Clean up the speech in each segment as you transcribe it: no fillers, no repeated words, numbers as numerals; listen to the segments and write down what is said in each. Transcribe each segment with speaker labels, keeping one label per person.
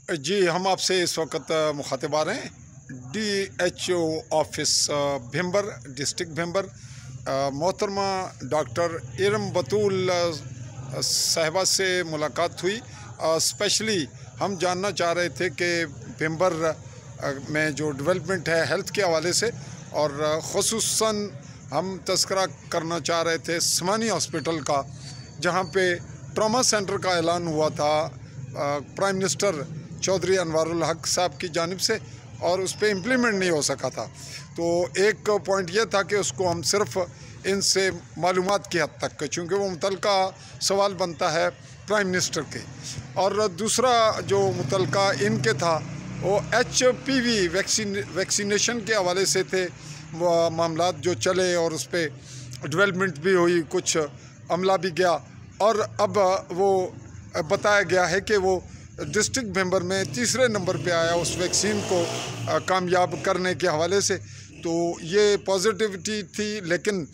Speaker 1: जी, हम आपसे इस वक्त मुखातिब आ रहे हैं DHO office Bhimber, district Bhimber. मोहतरमा डॉक्टर इरम बतूल साहिबा से मुलाकात हुई। स्पेशली हम जानना चाह रहे थे कि भिम्बर में जो डेवलपमेंट है हेल्थ के हवाले से, और ख़ुसूसन हम तस्करा करना चाह रहे थे स्मानी हॉस्पिटल का, जहाँ पे ट्रॉमा सेंटर का ऐलान हुआ था प्राइम मिनिस्टर चौधरी अनवारुल हक साहब की जानिब से, और उस पर इम्प्लीमेंट नहीं हो सका था। तो एक पॉइंट ये था कि उसको हम सिर्फ इनसे मालूमात की हद तक, चूँकि वो मुतलका सवाल बनता है प्राइम मिनिस्टर के। और दूसरा जो मुतलका इनके था वो HPV वैक्सीनेशन के हवाले से थे। वो मामलात जो चले और उस पर डेवलपमेंट भी हुई, कुछ अमला भी गया, और अब वो बताया गया है कि वो डिस्ट्रिक्ट भिम्बर में तीसरे नंबर पे आया उस वैक्सीन को कामयाब करने के हवाले से। तो ये पॉजिटिविटी थी, लेकिन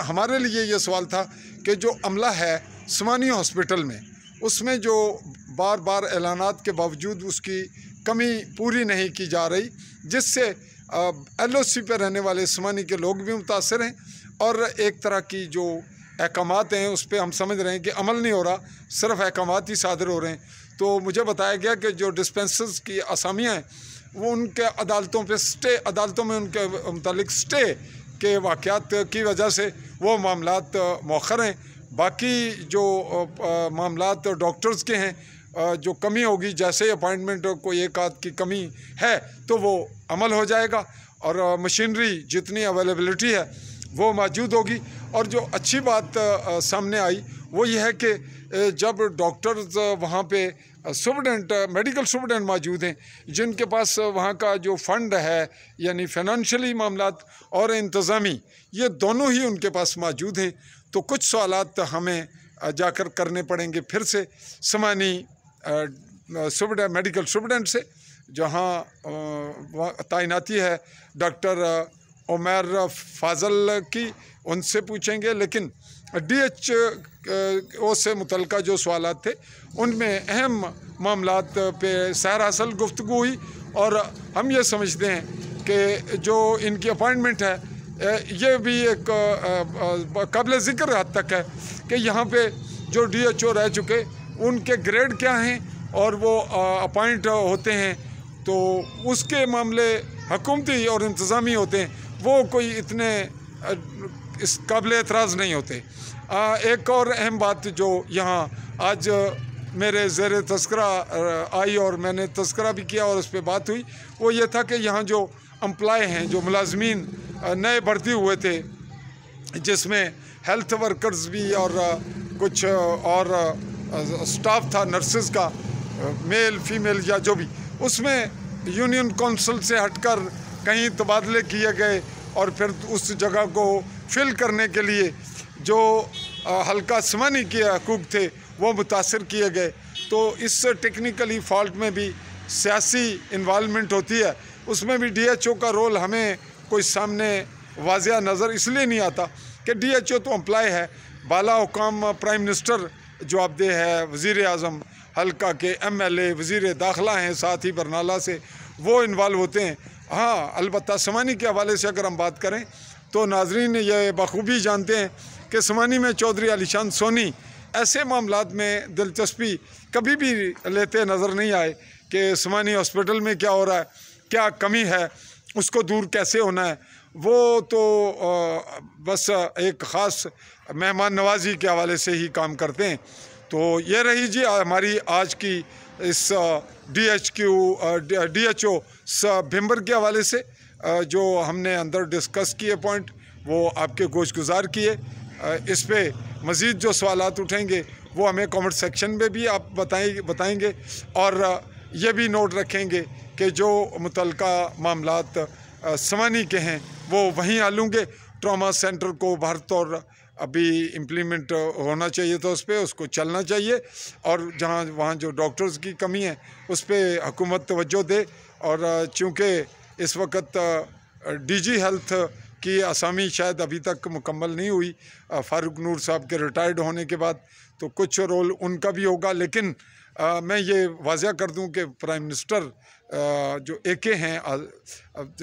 Speaker 1: हमारे लिए ये सवाल था कि जो अमला है स्मानी हॉस्पिटल में, उसमें जो बार बार ऐलानात के बावजूद उसकी कमी पूरी नहीं की जा रही, जिससे LOC पे रहने वाले स्मानी के लोग भी मुतासर हैं, और एक तरह की जो अहकामात हैं उस पर हम समझ रहे हैं कि अमल नहीं हो रहा, सिर्फ अहकामात ही सादर हो रहे हैं। तो मुझे बताया गया कि जो डिस्पेंसर्स की असामियाँ हैं वो उनके अदालतों पे स्टे, अदालतों में उनके मुतालिक स्टे के वाक़यात की वजह से वो मामलात मौखर हैं। बाकी जो मामलात डॉक्टर्स के हैं, जो कमी होगी, जैसे अपॉइंटमेंट कोई एक आध की कमी है तो वो अमल हो जाएगा, और मशीनरी जितनी अवेलेबिलिटी है वो मौजूद होगी। और जो अच्छी बात सामने आई वो ये है कि जब डॉक्टर्स वहाँ पे सुपरडेंट, मेडिकल सुपरडेंट मौजूद हैं, जिनके पास वहाँ का जो फ़ंड है, यानी फ़ाइनेंशियली मामलात और इंतज़ामी, ये दोनों ही उनके पास मौजूद हैं। तो कुछ सवालात हमें जाकर करने पड़ेंगे फिर से स्मानी सुपरडेंट, मेडिकल सुपरडेंट से, जहाँ तैनाती है डॉक्टर उमर फाजल की, उनसे पूछेंगे। लेकिन DHO से मुतल्लिक़ जो सवालात थे उनमें अहम मामलात पे सैर हासिल गुफ्तगू हुई, और हम ये समझते हैं कि जो इनकी अपॉइंटमेंट है ये भी एक काबिल ज़िक्र हद तक है कि यहाँ पे जो DHO रह चुके उनके ग्रेड क्या हैं और वो अपॉइंट होते हैं, तो उसके मामले हुकूमती और इंतज़ामी होते हैं, वो कोई इतने इस काबिल एतराज़ नहीं होते। एक और अहम बात जो यहाँ आज मेरे ज़ेर तस्करा आई और मैंने तस्करा भी किया और उस पर बात हुई, वो ये था कि यहाँ जो एम्प्लॉय हैं, जो मुलाजमीन नए भर्ती हुए थे, जिसमें हेल्थ वर्कर्स भी और कुछ और स्टाफ था नर्सेस का, मेल फीमेल या जो भी, उसमें यूनियन काउंसिल से हटकर कहीं तबादले किए गए, और फिर उस जगह को फिल करने के लिए जो हल्का स्मानी के हकूक़ थे वो मुतासर किए गए। तो इस टेक्निकली फॉल्ट में भी सियासी इन्वॉल्वमेंट होती है, उसमें भी DHO का रोल हमें कोई सामने वाज़िया नज़र इसलिए नहीं आता कि DHO तो एम्प्लॉय है, बाला हुकाम प्राइम मिनिस्टर जवाबदेह है, वज़ीर आज़म, हल्का के MLA, वज़ीर दाखिला हैं, साथ ही बरनाला से वो इन्वॉल्व होते हैं। हाँ, अलबत्ता स्मानी के हवाले से अगर हम बात करें तो नाजरीन ये बखूबी जानते हैं कि स्मानी में चौधरी अलीशान सोनी ऐसे मामलात में दिलचस्पी कभी भी लेते नज़र नहीं आए कि स्मानी हॉस्पिटल में क्या हो रहा है, क्या कमी है, उसको दूर कैसे होना है। वो तो बस एक ख़ास मेहमान नवाजी के हवाले से ही काम करते हैं। तो ये रही जी हमारी आज की इस DHO भिम्बर के हवाले से जो हमने अंदर डिस्कस किए पॉइंट, वो आपके गोश गुजार किए। इस पे मज़ीद जो सवालात उठेंगे वो हमें कमेंट सेक्शन में भी आप बताएंगे, और ये भी नोट रखेंगे कि जो मुतल्लिक़ा मामलात स्मानी के हैं वो वहीं हल होंगे। ट्रॉमा सेंटर को बाहर तौर अभी इम्प्लीमेंट होना चाहिए था, उस पर उसको चलना चाहिए, और जहाँ वहाँ जो डॉक्टर्स की कमी है उस पर हुकूमत तवज्जो दे। और चूँकि इस वक्त DG हेल्थ की असामी शायद अभी तक मुकम्मल नहीं हुई, फ़ारूक नूर साहब के रिटायर्ड होने के बाद, तो कुछ रोल उनका भी होगा, लेकिन میں یہ واضح کر دوں کہ پرائم منسٹر جو AK ہیں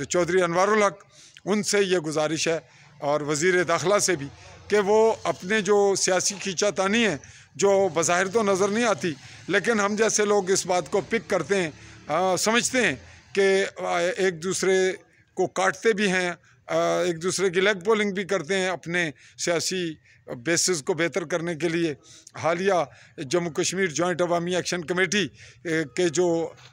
Speaker 1: چودھری انوار الحق، ان سے یہ گزارش ہے اور وزیر داخلہ سے بھی کہ وہ اپنے جو سیاسی کھینچا تانی ہے جو بظاہر تو نظر نہیں آتی، لیکن ہم جیسے لوگ اس بات کو پک کرتے ہیں، سمجھتے ہیں کہ ایک دوسرے کو کاٹتے بھی ہیں، ایک دوسرے کی لیگ پولنگ بھی کرتے ہیں اپنے سیاسی بیسز کو بہتر کرنے کے لیے۔ حالیہ جموں کشمیر جوائنٹ عوامی ایکشن کمیٹی کے جو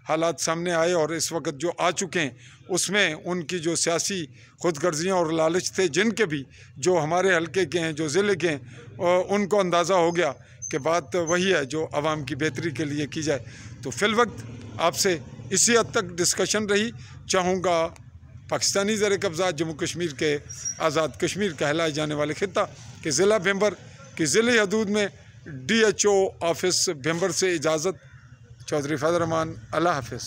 Speaker 1: حالات سامنے آئے اور اس وقت جو آ چکے ہیں، اس میں ان کی جو سیاسی خود غرضیاں اور لالچ تھے جن کے بھی جو ہمارے حلقے کے ہیں، جو ضلع کے ہیں، ان کو اندازہ ہو گیا کہ بات وہی ہے جو عوام کی بہتری کے لیے کی جائے۔ تو فی الوقت آپ سے اسی حد تک ڈسکشن رہی۔ چاہوں گا پاکستانی زیر قبضہ جموں کشمیر کے آزاد کشمیر کہلائے جانے والے خطہ کہ ضلع بھمبر کی ضلعی حدود میں DHO آفس بھمبر سے اجازت۔ چودھری فیض الرحمان، اللہ حافظ۔